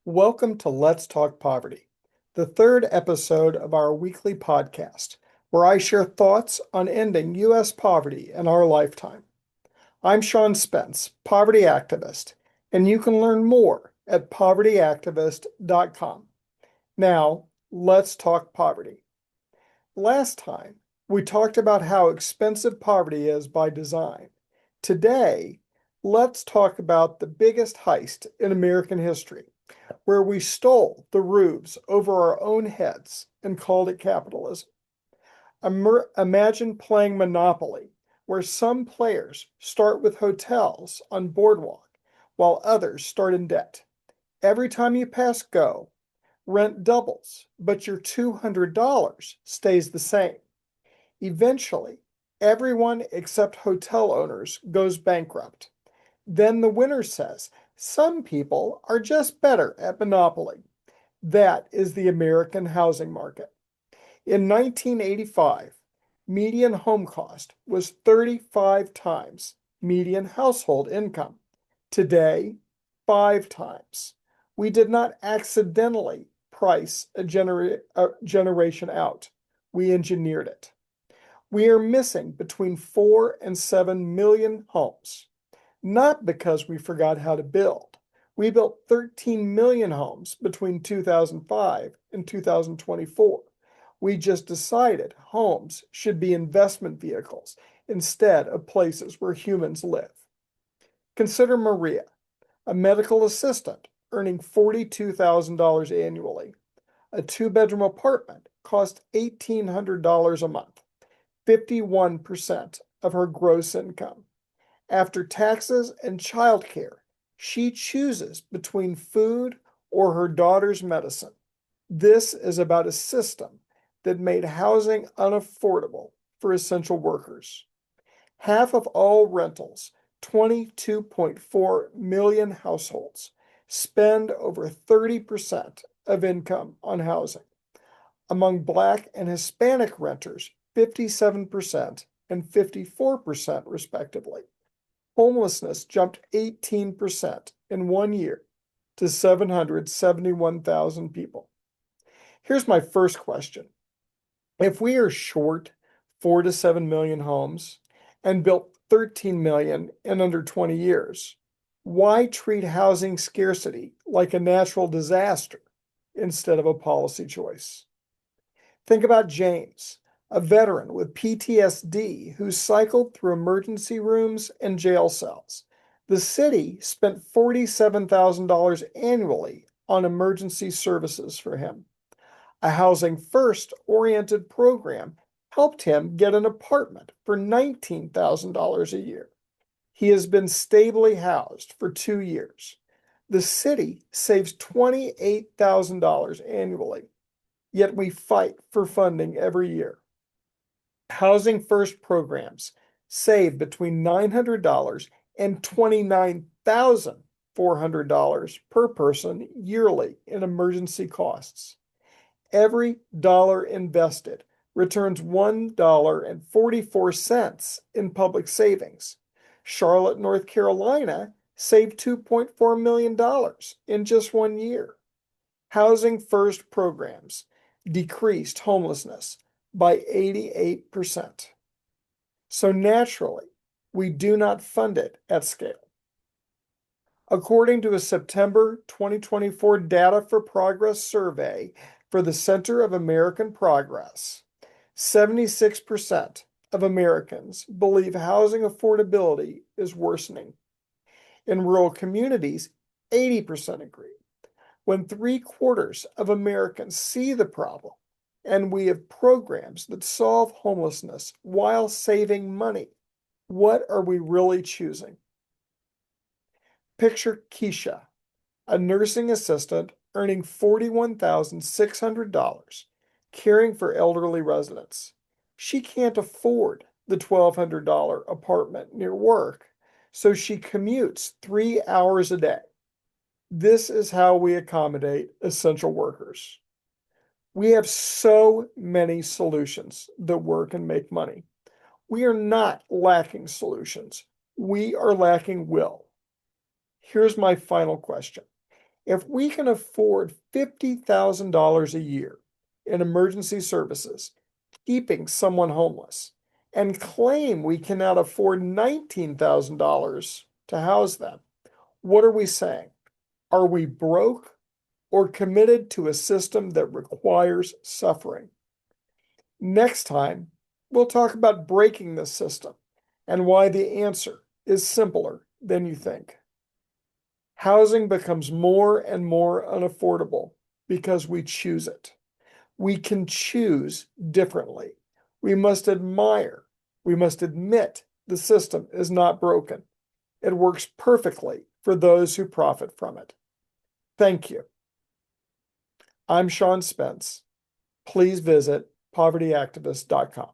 Welcome to Let's Talk Poverty, the third episode of our weekly podcast, where I share thoughts on ending U.S. poverty in our lifetime. I'm Sean Spence, poverty activist, and you can learn more at povertyactivist.com. Now, let's talk poverty. Last time, we talked about how expensive poverty is by design. Today, let's talk about the biggest heist in American history, where we stole the roofs over our own heads and called it capitalism. Imagine playing Monopoly, where some players start with hotels on Boardwalk, while others start in debt. Every time you pass go, rent doubles, but your $200 stays the same. Eventually, everyone except hotel owners goes bankrupt. Then the winner says, some people are just better at Monopoly. That is the American housing market. In 1985, median home cost was 35 times median household income. Today, 5 times. We did not accidentally price a generation out. We engineered it. We are missing between 4 and 7 million homes, not because we forgot how to build. We built 13 million homes between 2005 and 2024. We just decided homes should be investment vehicles instead of places where humans live. Consider Maria, a medical assistant earning $42,000 annually. A two-bedroom apartment cost $1,800 a month, 51% of her gross income. After taxes and childcare, she chooses between food or her daughter's medicine. This is about a system that made housing unaffordable for essential workers. Half of all rentals, 22.4 million households, spend over 30% of income on housing. Among Black and Hispanic renters, 57% and 54% respectively. Homelessness jumped 18% in 1 year to 771,000 people. Here's my first question. If we are short 4 to 7 million homes and built 13 million in under 20 years, why treat housing scarcity like a natural disaster instead of a policy choice? Think about James, a veteran with PTSD who cycled through emergency rooms and jail cells. The city spent $47,000 annually on emergency services for him. A Housing First oriented program helped him get an apartment for $19,000 a year. He has been stably housed for 2 years. The city saves $28,000 annually, yet we fight for funding every year. Housing First programs save between $900 and $29,400 per person yearly in emergency costs. Every dollar invested returns $1.44 in public savings. Charlotte, North Carolina saved $2.4 million in just 1 year. Housing First programs decreased homelessness by 88%. So naturally, we do not fund it at scale. According to a September 2024 Data for Progress survey for the Center of American Progress, 76% of Americans believe housing affordability is worsening. In rural communities, 80% agree. When 3/4 of Americans see the problem, and we have programs that solve homelessness while saving money, what are we really choosing? Picture Keisha, a nursing assistant earning $41,600, caring for elderly residents. She can't afford the $1,200 apartment near work, so she commutes 3 hours a day. This is how we accommodate essential workers. We have so many solutions that work and make money. We are not lacking solutions. We are lacking will. Here's my final question. If we can afford $50,000 a year in emergency services, keeping someone homeless, and claim we cannot afford $19,000 to house them, what are we saying? Are we broke or committed to a system that requires suffering? Next time, we'll talk about breaking the system and why the answer is simpler than you think. Housing becomes more and more unaffordable because we choose it. We can choose differently. We must admire, we must admit the system is not broken. It works perfectly for those who profit from it. Thank you. I'm Sean Spence. Please visit povertyactivist.com.